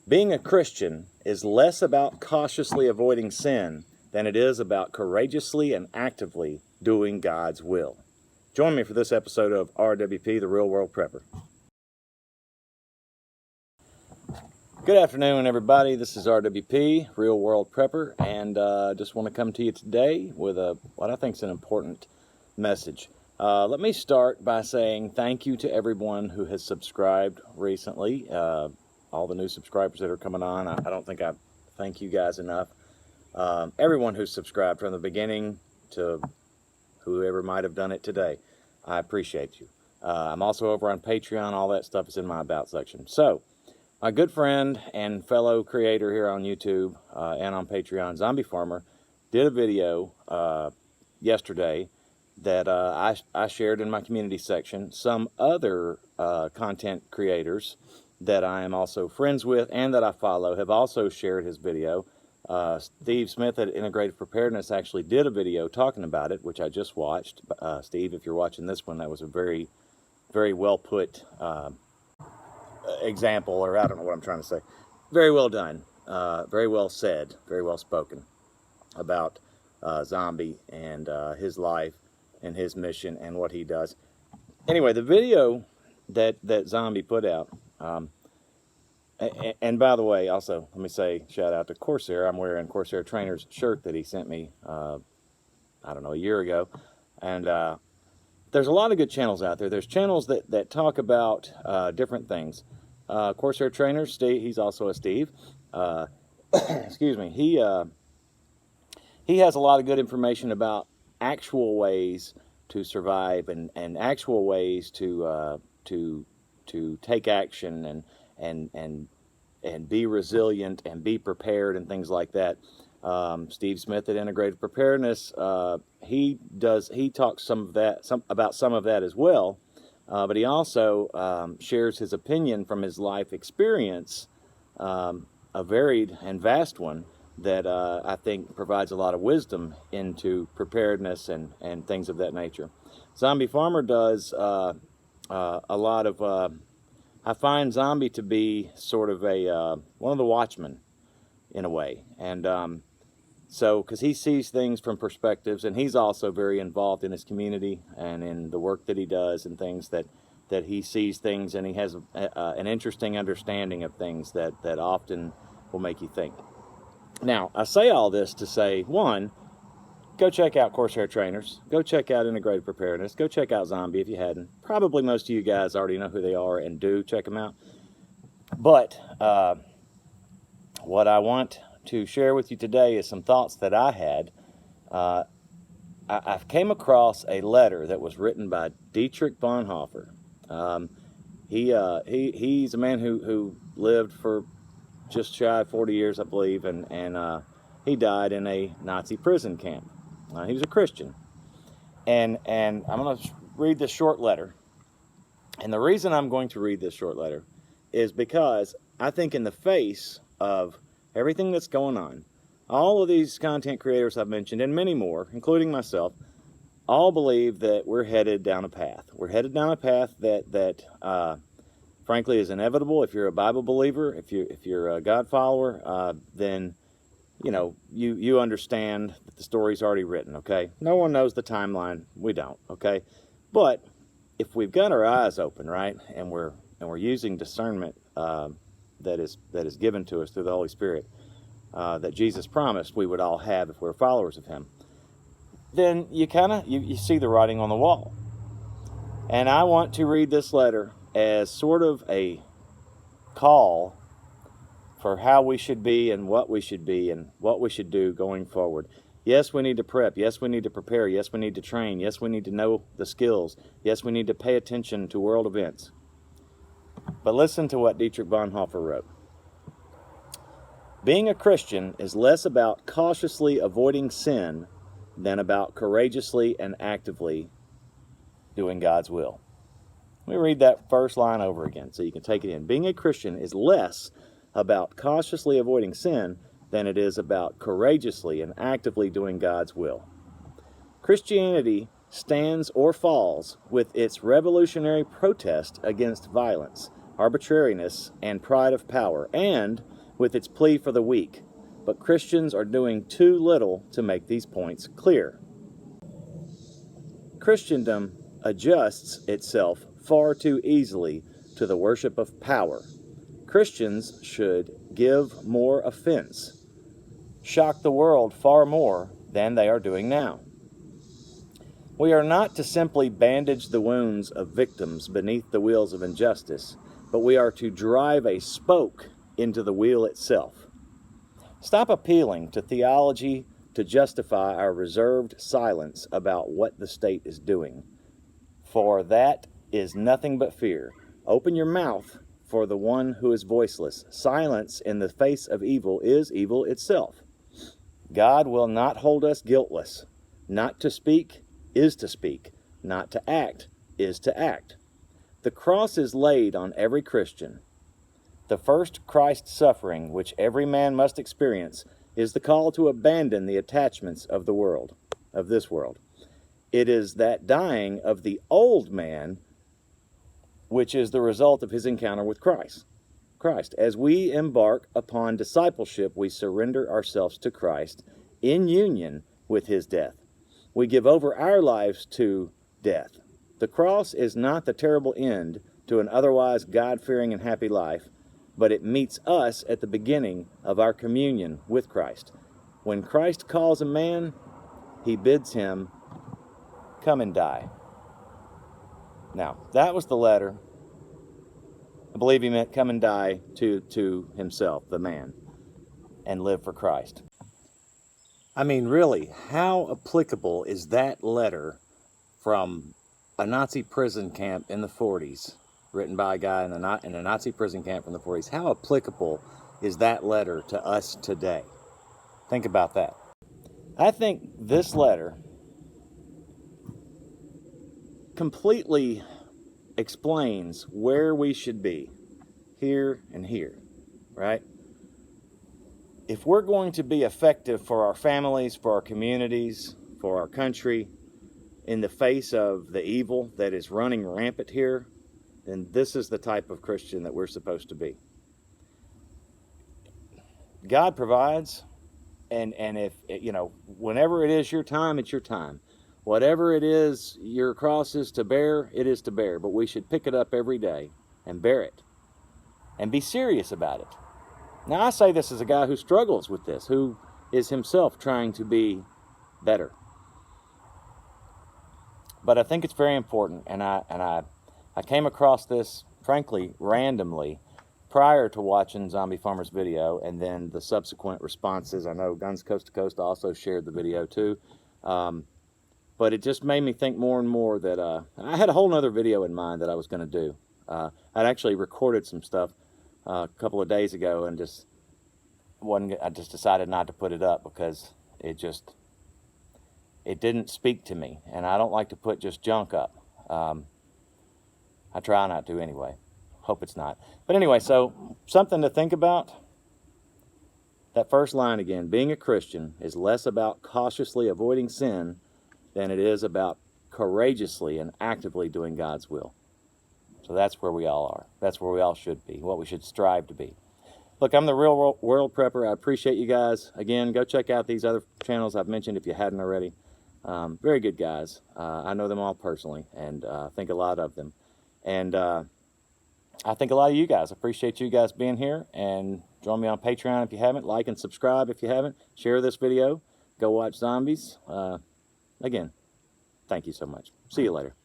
Being a Christian is less about cautiously avoiding sin than it is about courageously and actively doing God's will. Join me for this episode of RWP, the Real World Prepper. Good afternoon, everybody. This is RWP, Real World Prepper, and just want to come to you today with what I think is an important message. Let me start by saying thank you to everyone who has subscribed recently. All the new subscribers that are coming on, I don't think I thank you guys enough. Everyone who's subscribed from the beginning to whoever might have done it today, I appreciate you. I'm also over on Patreon. All that stuff is in my About section. So, my good friend and fellow creator here on YouTube and on Patreon, Zombie Farmer, did a video yesterday that I shared in my community section. Some other content creators that I am also friends with and that I follow have also shared his video. Steve Smith at Integrated Preparedness actually did a video talking about it, which I just watched. Steve, if you're watching this one, that was a very, very well put example, or I don't know what I'm trying to say. Very well done, very well said, very well spoken about Zombie and his life and his mission and what he does. Anyway, the video that Zombie put out, and by the way, also, let me say, shout out to Corsair. I'm wearing Corsair Trainer's shirt that he sent me, I don't know, a year ago. And there's a lot of good channels out there. There's channels that talk about different things. Corsair Trainer, Steve, he's also a Steve. Excuse me. He has a lot of good information about actual ways to survive and actual ways to take action and be resilient and be prepared and things like that. Steve Smith at Integrated Preparedness, he talks about some of that as well, but he also shares his opinion from his life experience, a varied and vast one that I think provides a lot of wisdom into preparedness and things of that nature. Zombie Farmer does a lot of, I find Zombie to be sort of one of the watchmen in a way. And so, because he sees things from perspectives, and he's also very involved in his community and in the work that he does and things that he sees things, and he has an interesting understanding of things that often will make you think. Now, I say all this to say, one, go check out Corsair Trainers. Go check out Integrated Preparedness. Go check out Zombie if you hadn't. Probably most of you guys already know who they are and do check them out. But what I want to share with you today is some thoughts that I had. I came across a letter that was written by Dietrich Bonhoeffer. He's a man who lived for just shy of 40 years, I believe, and he died in a Nazi prison camp. He was a Christian. And I'm going to read this short letter. And the reason I'm going to read this short letter is because I think in the face of everything that's going on, all of these content creators I've mentioned, and many more, including myself, all believe that we're headed down a path. We're headed down a path that frankly is inevitable. If you're a Bible believer, if you're a God follower, then you know, you understand that the story's already written, okay? No one knows the timeline. We don't, okay? But if we've got our eyes open, right, and we're using discernment that is given to us through the Holy Spirit, that Jesus promised we would all have if we're followers of Him, then you see the writing on the wall. And I want to read this letter as sort of a call for how we should be and what we should do going forward. Yes, we need to prep. Yes, we need to prepare. Yes, we need to train. Yes, we need to know the skills. Yes, we need to pay attention to world events. But listen to what Dietrich Bonhoeffer wrote. Being a Christian is less about cautiously avoiding sin than about courageously and actively doing God's will. Let me read that first line over again so you can take it in. Being a Christian is less about cautiously avoiding sin than it is about courageously and actively doing God's will. Christianity stands or falls with its revolutionary protest against violence, arbitrariness, and pride of power, and with its plea for the weak. But Christians are doing too little to make these points clear. Christendom adjusts itself far too easily to the worship of power. Christians should give more offense, shock the world far more than they are doing now. We are not to simply bandage the wounds of victims beneath the wheels of injustice, but we are to drive a spoke into the wheel itself. Stop appealing to theology to justify our reserved silence about what the state is doing, for that is nothing but fear. Open your mouth for the one who is voiceless. Silence in the face of evil is evil itself. God will not hold us guiltless. Not to speak is to speak. Not to act is to act. The cross is laid on every Christian. The first Christ suffering, which every man must experience, is the call to abandon the attachments of the world, of this world. It is that dying of the old man which is the result of his encounter with Christ. As we embark upon discipleship, we surrender ourselves to Christ in union with his death. We give over our lives to death. The cross is not the terrible end to an otherwise God-fearing and happy life, but it meets us at the beginning of our communion with Christ. When Christ calls a man, he bids him come and die. Now, that was the letter. I believe he meant come and die to himself, the man, and live for Christ. I mean, really, how applicable is that letter from a Nazi prison camp in the 40s, written by a guy in a Nazi prison camp from the 40s? How applicable is that letter to us today? Think about that. I think this letter completely explains where we should be, here and here, right? If we're going to be effective for our families, for our communities, for our country, in the face of the evil that is running rampant here, then this is the type of Christian that we're supposed to be. God provides, and if, you know, whenever it is your time, it's your time. Whatever it is your cross is to bear, it is to bear. But we should pick it up every day and bear it and be serious about it. Now, I say this as a guy who struggles with this, who is himself trying to be better. But I think it's very important, and I came across this, frankly, randomly prior to watching Zombie Farmer's video and then the subsequent responses. I know Guns Coast to Coast also shared the video too. But it just made me think more and more that I had a whole other video in mind that I was going to do. I'd actually recorded some stuff a couple of days ago and I just decided not to put it up because it didn't speak to me, and I don't like to put just junk up. I try not to anyway. Hope it's not. But anyway, so something to think about. That first line again, being a Christian is less about cautiously avoiding sin than it is about courageously and actively doing God's will. So that's where we all are. That's where we all should be, what we should strive to be. Look, I'm the Real World Prepper. I appreciate you guys. Again, go check out these other channels I've mentioned if you hadn't already. Very good guys. I know them all personally, and I think a lot of them. And I think a lot of you guys. Appreciate you guys being here, and join me on Patreon if you haven't. Like and subscribe if you haven't. Share this video. Go watch Zombies. Again, thank you so much. See you later.